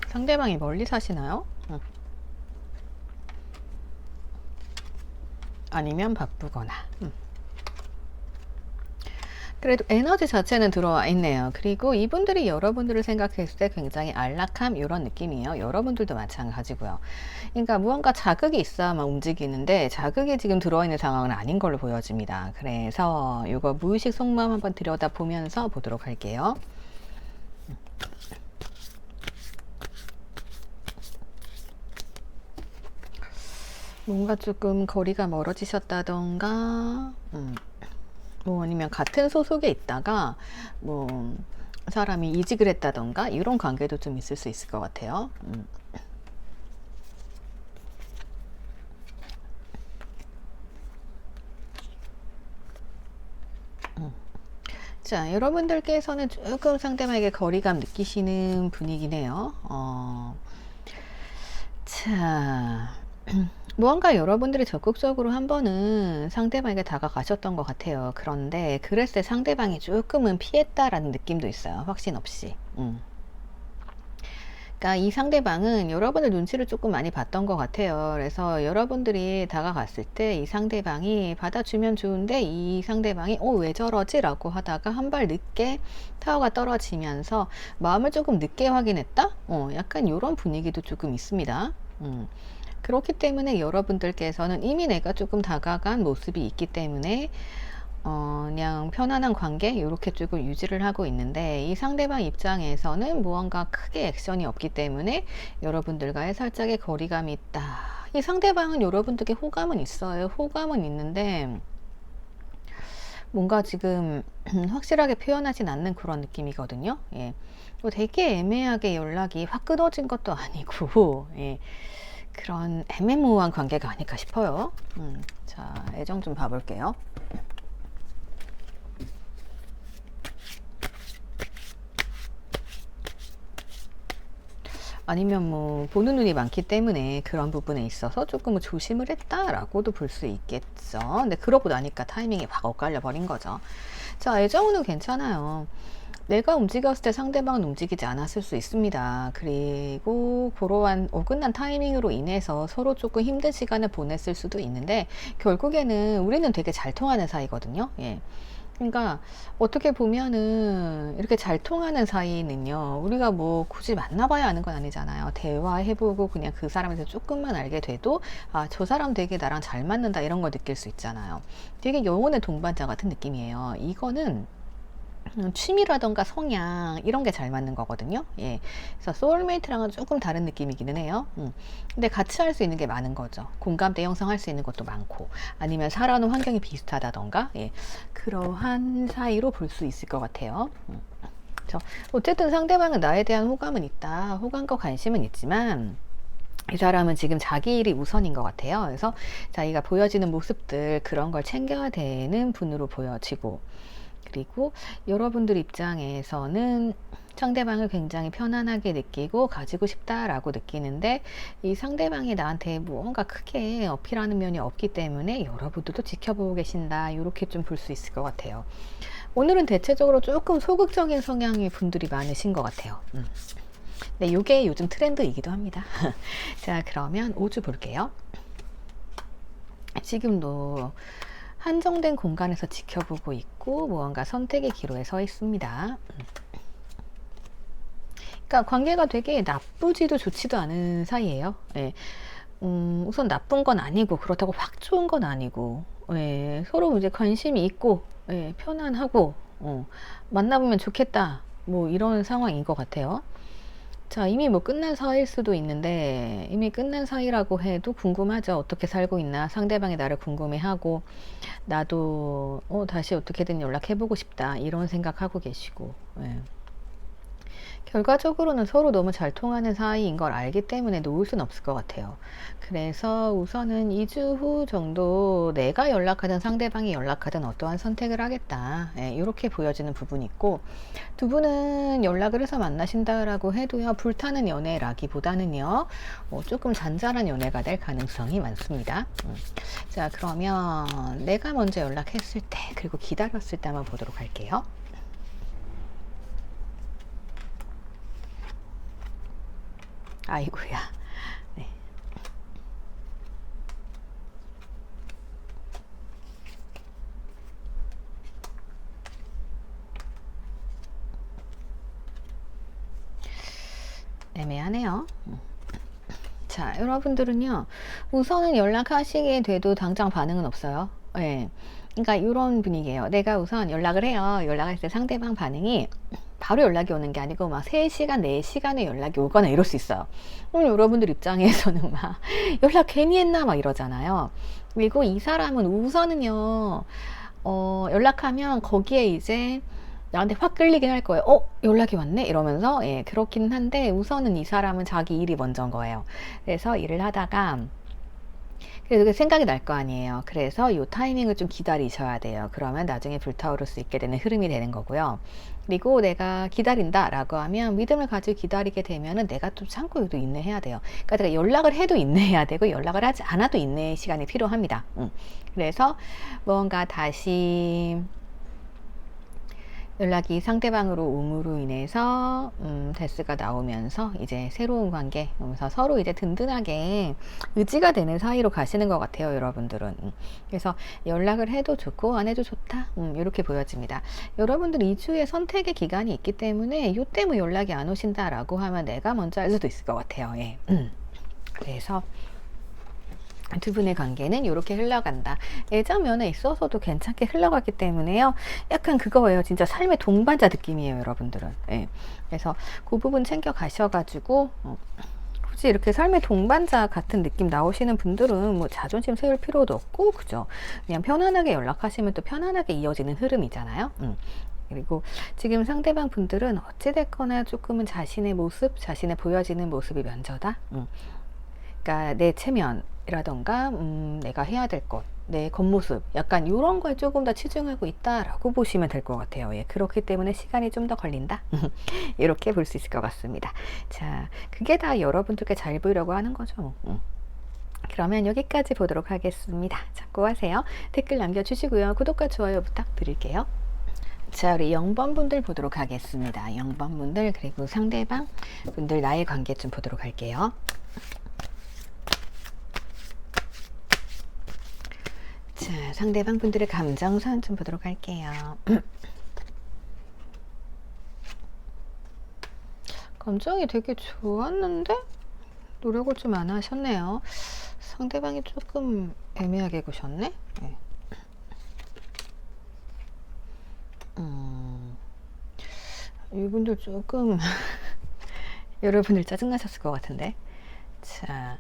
상대방이 멀리 사시나요? 아니면 바쁘거나. 그래도 에너지 자체는 들어와 있네요. 그리고 이분들이 여러분들을 생각했을 때 굉장히 안락함 이런 느낌이에요. 여러분들도 마찬가지고요. 그러니까 무언가 자극이 있어야만 움직이는데 자극이 지금 들어있는 상황은 아닌 걸로 보여집니다. 그래서 이거 무의식 속마음 한번 들여다보면서 보도록 할게요. 뭔가 조금 거리가 멀어지셨다던가 뭐 아니면 같은 소속에 있다가 뭐 사람이 이직을 했다던가 이런 관계도 좀 있을 수 있을 것 같아요. 자, 여러분들께서는 조금 상대방에게 거리감 느끼시는 분위기네요. 자, 무언가 여러분들이 적극적으로 한 번은 상대방에게 다가가셨던 것 같아요. 그런데 그랬을 때 상대방이 조금은 피했다라는 느낌도 있어요. 확신 없이. 그러니까 이 상대방은 여러분의 눈치를 조금 많이 봤던 것 같아요. 그래서 여러분들이 다가갔을 때 이 상대방이 받아주면 좋은데 이 상대방이 왜 저러지? 라고 하다가 한 발 늦게 타워가 떨어지면서 마음을 조금 늦게 확인했다? 약간 이런 분위기도 조금 있습니다. 그렇기 때문에 여러분들께서는 이미 내가 조금 다가간 모습이 있기 때문에 그냥 편안한 관계 이렇게 조금 유지를 하고 있는데 이 상대방 입장에서는 무언가 크게 액션이 없기 때문에 여러분들과의 살짝의 거리감이 있다. 이 상대방은 여러분들께 호감은 있어요. 호감은 있는데 뭔가 지금 확실하게 표현하진 않는 그런 느낌이거든요. 예. 되게 애매하게 연락이 확 끊어진 것도 아니고 예. 그런 애매모호한 관계가 아닐까 싶어요. 자, 애정 좀 봐볼게요. 아니면 뭐 보는 눈이 많기 때문에 그런 부분에 있어서 조금 뭐 조심을 했다라고도 볼 수 있겠죠. 근데 그러고 나니까 타이밍이 확 엇갈려 버린 거죠. 자, 애정은 괜찮아요. 내가 움직였을 때 상대방은 움직이지 않았을 수 있습니다. 그리고 그러한 어긋난 타이밍으로 인해서 서로 조금 힘든 시간을 보냈을 수도 있는데, 결국에는 우리는 되게 잘 통하는 사이거든요. 예. 그러니까 어떻게 보면은 이렇게 잘 통하는 사이는요, 우리가 뭐 굳이 만나봐야 아는 건 아니잖아요. 대화해보고 그냥 그 사람에 대해서 조금만 알게 돼도, 아, 저 사람 되게 나랑 잘 맞는다, 이런 걸 느낄 수 있잖아요. 되게 영혼의 동반자 같은 느낌이에요. 이거는 취미라던가 성향 이런 게 잘 맞는 거거든요. 예. 그래서 소울메이트랑은 조금 다른 느낌이기는 해요. 근데 같이 할 수 있는 게 많은 거죠. 공감대 형성할 수 있는 것도 많고, 아니면 살아오는 환경이 비슷하다던가, 예. 그러한 사이로 볼 수 있을 것 같아요. 어쨌든 상대방은 나에 대한 호감은 있다. 호감과 관심은 있지만, 이 사람은 지금 자기 일이 우선인 것 같아요. 그래서 자기가 보여지는 모습들, 그런 걸 챙겨야 되는 분으로 보여지고, 그리고 여러분들 입장에서는 상대방을 굉장히 편안하게 느끼고 가지고 싶다라고 느끼는데, 이 상대방이 나한테 뭔가 크게 어필하는 면이 없기 때문에 여러분들도 지켜보고 계신다, 이렇게 좀 볼 수 있을 것 같아요. 오늘은 대체적으로 조금 소극적인 성향의 분들이 많으신 것 같아요. 네, 이게 요즘 트렌드이기도 합니다. 자, 그러면 5주 볼게요. 지금도 한정된 공간에서 지켜보고 있고 무언가 선택의 기로에 서 있습니다. 그러니까 관계가 되게 나쁘지도 좋지도 않은 사이예요. 예. 우선 나쁜 건 아니고 그렇다고 확 좋은 건 아니고, 예. 서로 이제 관심이 있고, 예. 편안하고, 만나보면 좋겠다, 뭐 이런 상황인 것 같아요. 자, 이미 뭐 끝난 사이일 수도 있는데, 이미 끝난 사이라고 해도 궁금하죠. 어떻게 살고 있나, 상대방이 나를 궁금해하고, 나도 다시 어떻게든 연락해보고 싶다, 이런 생각하고 계시고, 예. 결과적으로는 서로 너무 잘 통하는 사이인 걸 알기 때문에 놓을 수는 없을 것 같아요. 그래서 우선은 2주 후 정도 내가 연락하든 상대방이 연락하든 어떠한 선택을 하겠다, 예, 이렇게 보여지는 부분이 있고, 두 분은 연락을 해서 만나신다라고 해도요, 불타는 연애라기보다는요, 조금 잔잔한 연애가 될 가능성이 많습니다. 자, 그러면 내가 먼저 연락했을 때, 그리고 기다렸을 때 한번 보도록 할게요. 아이고야. 네. 애매하네요. 자, 여러분들은요, 우선은 연락하시게 돼도 당장 반응은 없어요. 예. 그러니까 이런 분위기예요. 내가 우선 연락을 해요. 연락할 때 상대방 반응이 바로 연락이 오는 게 아니고 막 3시간, 4시간에 연락이 오거나 이럴 수 있어요. 그럼 여러분들 입장에서는 막 연락 괜히 했나 막 이러잖아요. 그리고 이 사람은 우선은요, 연락하면 거기에 이제 나한테 확 끌리긴 할 거예요. 연락이 왔네? 이러면서. 예, 그렇긴 한데, 우선은 이 사람은 자기 일이 먼저인 거예요. 그래서 일을 하다가, 그래서 생각이 날 거 아니에요. 그래서 이 타이밍을 좀 기다리셔야 돼요. 그러면 나중에 불타오를 수 있게 되는 흐름이 되는 거고요. 그리고 내가 기다린다 라고 하면, 믿음을 가지고 기다리게 되면은 내가 좀 참고 또 인내해야 돼요. 그러니까 내가 연락을 해도 인내해야 되고, 연락을 하지 않아도 인내 시간이 필요합니다. 그래서 뭔가 다시 연락이 상대방으로 옴으로 인해서 데스가 나오면서 이제 새로운 관계, 그래서 서로 이제 든든하게 의지가 되는 사이로 가시는 것 같아요, 여러분들은. 그래서 연락을 해도 좋고 안 해도 좋다, 이렇게 보여집니다. 여러분들 2주의 선택의 기간이 있기 때문에 이때 뭐 연락이 안 오신다라고 하면 내가 먼저 할 수도 있을 것 같아요. 예. 그래서 두 분의 관계는 이렇게 흘러간다. 애정 면에 있어서도 괜찮게 흘러가기 때문에요. 약간 그거예요. 진짜 삶의 동반자 느낌이에요, 여러분들은. 예. 그래서 그 부분 챙겨 가셔가지고, 굳이 이렇게 삶의 동반자 같은 느낌 나오시는 분들은 뭐 자존심 세울 필요도 없고, 그죠? 그냥 편안하게 연락하시면 또 편안하게 이어지는 흐름이잖아요. 그리고 지금 상대방 분들은 어찌됐거나 조금은 자신의 모습, 자신의 보여지는 모습이 먼저다. 그러니까 내 체면이라던가 내가 해야 될 것, 내 겉모습 약간 이런 거에 조금 더 치중하고 있다라고 보시면 될 것 같아요. 예, 그렇기 때문에 시간이 좀 더 걸린다 이렇게 볼 수 있을 것 같습니다. 자, 그게 다 여러분들께 잘 보이려고 하는 거죠. 그러면 여기까지 보도록 하겠습니다. 참고하세요. 댓글 남겨주시고요. 구독과 좋아요 부탁드릴게요. 자, 우리 0번 분들 보도록 하겠습니다. 0번 분들 그리고 상대방 분들 나의 관계 좀 보도록 할게요. 자, 상대방 분들의 감정선 좀 보도록 할게요. 감정이 되게 좋았는데 노력을 좀 안 하셨네요. 상대방이 조금 애매하게 구셨네. 네. 이분들 조금 여러분들 짜증나셨을 것 같은데. 자,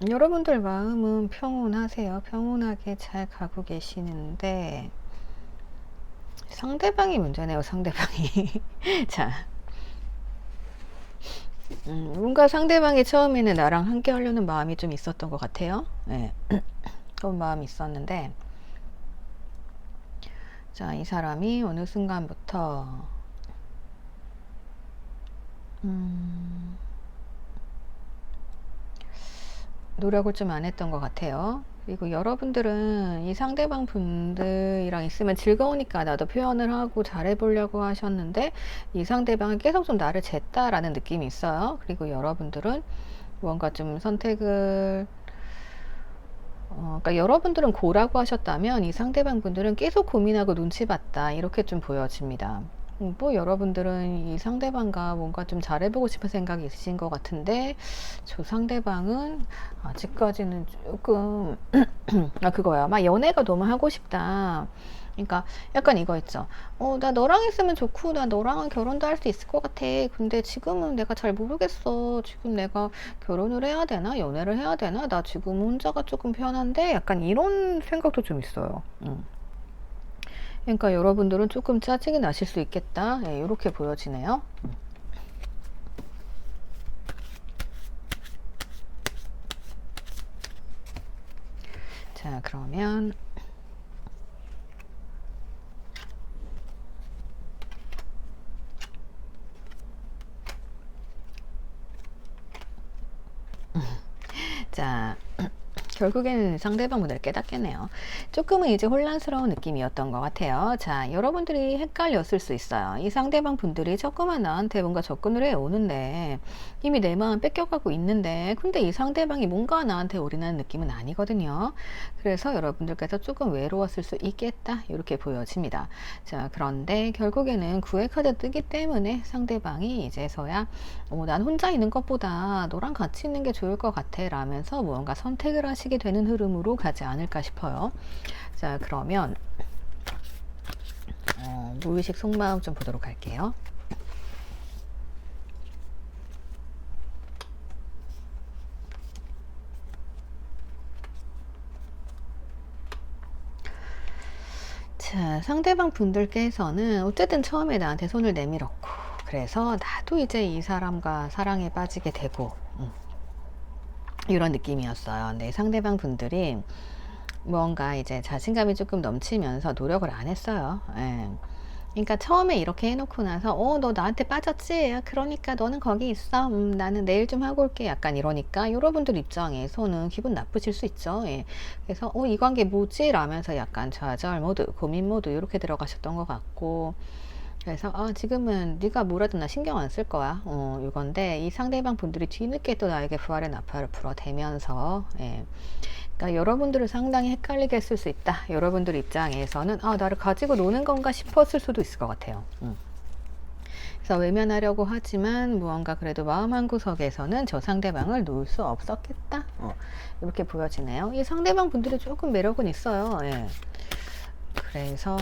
여러분들 마음은 평온하세요. 평온하게 잘 가고 계시는데 상대방이 문제네요. 상대방이. 자, 뭔가 상대방이 처음에는 나랑 함께 하려는 마음이 좀 있었던 것 같아요. 네. 그런 마음이 있었는데 자, 이 사람이 어느 순간부터 노력을 좀 안 했던 것 같아요. 그리고 여러분들은 이 상대방 분들이랑 있으면 즐거우니까 나도 표현을 하고 잘해보려고 하셨는데 이 상대방은 계속 좀 나를 쟀다라는 느낌이 있어요. 그리고 여러분들은 뭔가 좀 선택을 그러니까 여러분들은 고라고 하셨다면 이 상대방 분들은 계속 고민하고 눈치 봤다 이렇게 좀 보여집니다. 뭐 여러분들은 이 상대방과 뭔가 좀 잘해보고 싶은 생각이 있으신 것 같은데 저 상대방은 아직까지는 조금 그거야. 막 연애가 너무 하고 싶다. 그러니까 약간 이거 있죠. 나 너랑 있으면 좋고 나 너랑은 결혼도 할 수 있을 것 같아. 근데 지금은 내가 잘 모르겠어. 지금 내가 결혼을 해야 되나 연애를 해야 되나 나 지금 혼자가 조금 편한데 약간 이런 생각도 좀 있어요. 그러니까 여러분들은 조금 짜증이 나실 수 있겠다. 예, 이렇게 보여지네요. 자, 그러면 자, 결국에는 상대방 분들 깨닫겠네요. 조금은 이제 혼란스러운 느낌이었던 것 같아요. 자, 여러분들이 헷갈렸을 수 있어요. 이 상대방 분들이 자꾸만 나한테 뭔가 접근을 해 오는데 이미 내 마음 뺏겨가고 있는데 근데 이 상대방이 뭔가 나한테 올인하는 느낌은 아니거든요. 그래서 여러분들께서 조금 외로웠을 수 있겠다 이렇게 보여집니다. 자, 그런데 결국에는 구의 카드 뜨기 때문에 상대방이 이제서야 난 혼자 있는 것보다 너랑 같이 있는 게 좋을 것 같아 라면서 무언가 선택을 하시게 되는 흐름으로 가지 않을까 싶어요. 자, 그러면 무의식 속마음 좀 보도록 할게요. 자, 상대방 분들께서는 어쨌든 처음에 나한테 손을 내밀었고 그래서 나도 이제 이 사람과 사랑에 빠지게 되고 이런 느낌이었어요. 근데 상대방 분들이 뭔가 이제 자신감이 조금 넘치면서 노력을 안 했어요. 예. 그러니까 처음에 이렇게 해놓고 나서 너 나한테 빠졌지? 그러니까 너는 거기 있어. 나는 내일 좀 하고 올게. 약간 이러니까 여러분들 입장에서는 기분 나쁘실 수 있죠. 예. 그래서 이 관계 뭐지? 라면서 약간 좌절 모드, 고민 모드 이렇게 들어가셨던 것 같고 그래서 지금은 네가 뭐라도 나 신경 안 쓸 거야. 이건데 이 상대방 분들이 뒤늦게 또 나에게 부활의 나팔을 불어대면서 예. 그러니까 여러분들을 상당히 헷갈리게 했을 수 있다. 여러분들 입장에서는 나를 가지고 노는 건가 싶었을 수도 있을 것 같아요. 그래서 외면하려고 하지만 무언가 그래도 마음 한구석에서는 저 상대방을 놓을 수 없었겠다. 이렇게 보여지네요. 이 상대방 분들이 조금 매력은 있어요. 예. 그래서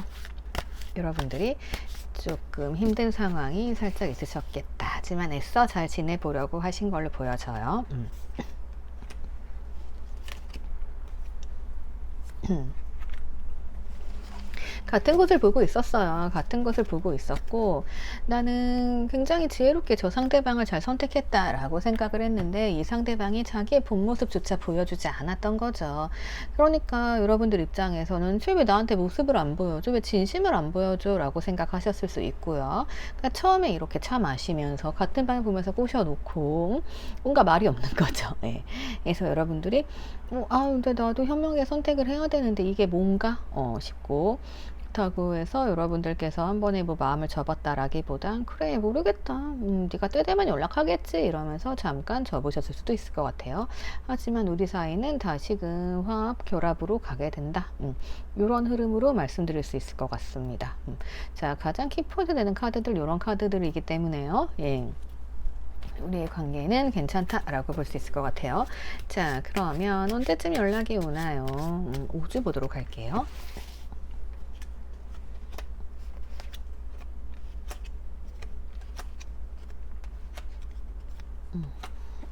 여러분들이 조금 힘든 상황이 살짝 있으셨겠다. 하지만 애써 잘 지내보려고 하신 걸로 보여져요. 같은 것을 보고 있었어요. 같은 것을 보고 있었고, 나는 굉장히 지혜롭게 저 상대방을 잘 선택했다라고 생각을 했는데, 이 상대방이 자기의 본 모습조차 보여주지 않았던 거죠. 그러니까 여러분들 입장에서는 왜 나한테 모습을 안 보여줘? 왜 진심을 안 보여줘? 라고 생각하셨을 수 있고요. 그러니까 처음에 이렇게 차 마시면서 같은 방을 보면서 꼬셔놓고 뭔가 말이 없는 거죠. 네. 그래서 여러분들이 근데 나도 현명하게 선택을 해야 되는데 이게 뭔가 싶고, 그렇다고 해서 여러분들께서 한 번에 뭐 마음을 접었다라기보단 그래 모르겠다, 네가 때 되면 연락하겠지 이러면서 잠깐 접으셨을 수도 있을 것 같아요. 하지만 우리 사이는 다시금 화합 결합으로 가게 된다, 이런 흐름으로 말씀드릴 수 있을 것 같습니다. 자, 가장 키포인트 되는 카드들 이런 카드들이기 때문에요. 예. 우리의 관계는 괜찮다라고 볼 수 있을 것 같아요. 자, 그러면 언제쯤 연락이 오나요? 5주 보도록 할게요.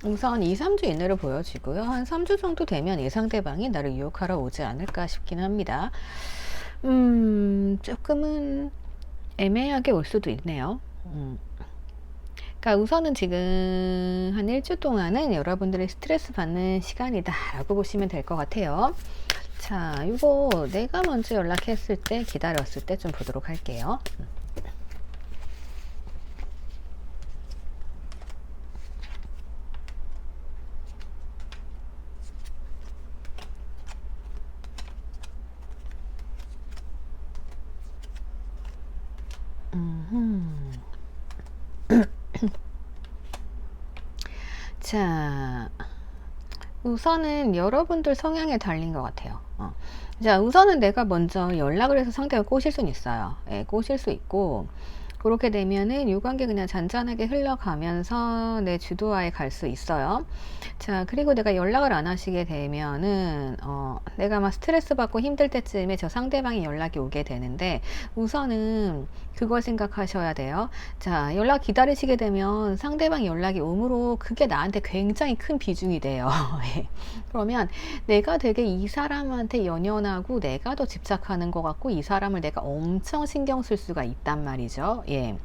우선 2, 3주 이내로 보여지고요. 한 3주 정도 되면 이 상대방이 나를 유혹하러 오지 않을까 싶긴 합니다. 조금은 애매하게 올 수도 있네요. 그러니까 우선은 지금 한 1주 동안은 여러분들이 스트레스 받는 시간이다 라고 보시면 될 것 같아요. 자, 이거 내가 먼저 연락했을 때, 기다렸을 때 좀 보도록 할게요. 자, 우선은 여러분들 성향에 달린 것 같아요. 자, 우선은 내가 먼저 연락을 해서 상대가 꼬실 수는 있어요. 예, 꼬실 수 있고, 그렇게 되면은 이 관계 그냥 잔잔하게 흘러가면서 내 주도하에 갈 수 있어요. 자, 그리고 내가 연락을 안 하시게 되면은 내가 막 스트레스 받고 힘들 때쯤에 저 상대방이 연락이 오게 되는데, 우선은 그걸 생각하셔야 돼요. 자, 연락 기다리시게 되면 상대방 연락이 오므로 그게 나한테 굉장히 큰 비중이 돼요. 그러면 내가 되게 이 사람한테 연연하고 내가 더 집착하는 것 같고 이 사람을 내가 엄청 신경 쓸 수가 있단 말이죠. 예.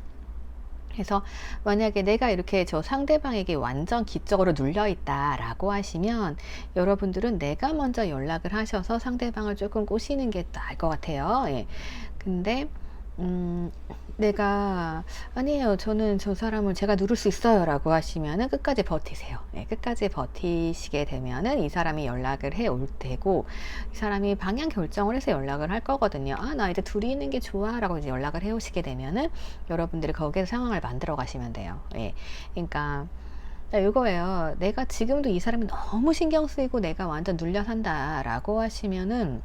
그래서 만약에 내가 이렇게 저 상대방에게 완전 기적으로 눌려 있다라고 하시면 여러분들은 내가 먼저 연락을 하셔서 상대방을 조금 꼬시는 게 나을 것 같아요. 예. 근데 내가 아니에요, 저는 저 사람을 제가 누를 수 있어요 라고 하시면은 끝까지 버티세요. 네, 끝까지 버티시게 되면은 이 사람이 연락을 해 올 테고, 이 사람이 방향 결정을 해서 연락을 할 거거든요. 나 이제 둘이 있는 게 좋아 라고 이제 연락을 해 오시게 되면은 여러분들이 거기에서 상황을 만들어 가시면 돼요. 예. 그러니까 이거예요. 내가 지금도 이 사람이 너무 신경 쓰이고 내가 완전 눌려 산다 라고 하시면은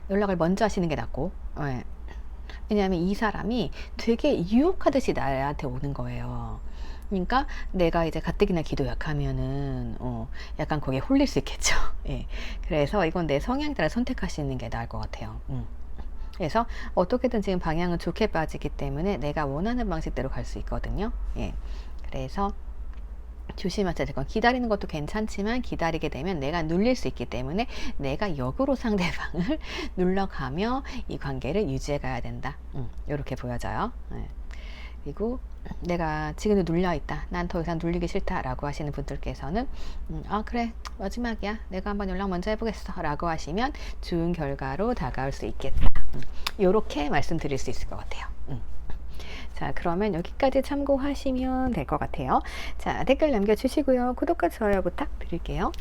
연락을 먼저 하시는 게 낫고, 예. 왜냐하면 이 사람이 되게 유혹하듯이 나한테 오는 거예요. 그러니까 내가 이제 가뜩이나 기도 약하면은 약간 거기에 홀릴 수 있겠죠. 예. 그래서 이건 내 성향에 따라 선택하시는 게 나을 것 같아요. 그래서 어떻게든 지금 방향은 좋게 빠지기 때문에 내가 원하는 방식대로 갈 수 있거든요. 예. 그래서 조심하셔야 될 건, 기다리는 것도 괜찮지만 기다리게 되면 내가 눌릴 수 있기 때문에 내가 역으로 상대방을 눌러가며 이 관계를 유지해 가야 된다. 이렇게 보여져요. 네. 그리고 내가 지금도 눌려있다, 난 더 이상 눌리기 싫다 라고 하시는 분들께서는 그래 마지막이야, 내가 한번 연락 먼저 해보겠어 라고 하시면 좋은 결과로 다가올 수 있겠다. 이렇게 말씀드릴 수 있을 것 같아요. 자, 그러면 여기까지 참고하시면 될 것 같아요. 자, 댓글 남겨주시고요. 구독과 좋아요 부탁드릴게요.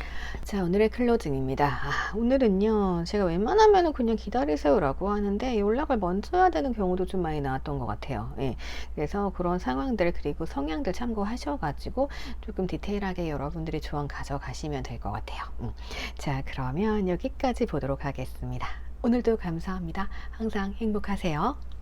자, 오늘의 클로징입니다. 오늘은요, 제가 웬만하면 그냥 기다리세요 라고 하는데 연락을 먼저 해야 되는 경우도 좀 많이 나왔던 것 같아요. 예. 그래서 그런 상황들 그리고 성향들 참고하셔가지고 조금 디테일하게 여러분들이 조언 가져가시면 될 것 같아요. 자, 그러면 여기까지 보도록 하겠습니다. 오늘도 감사합니다. 항상 행복하세요.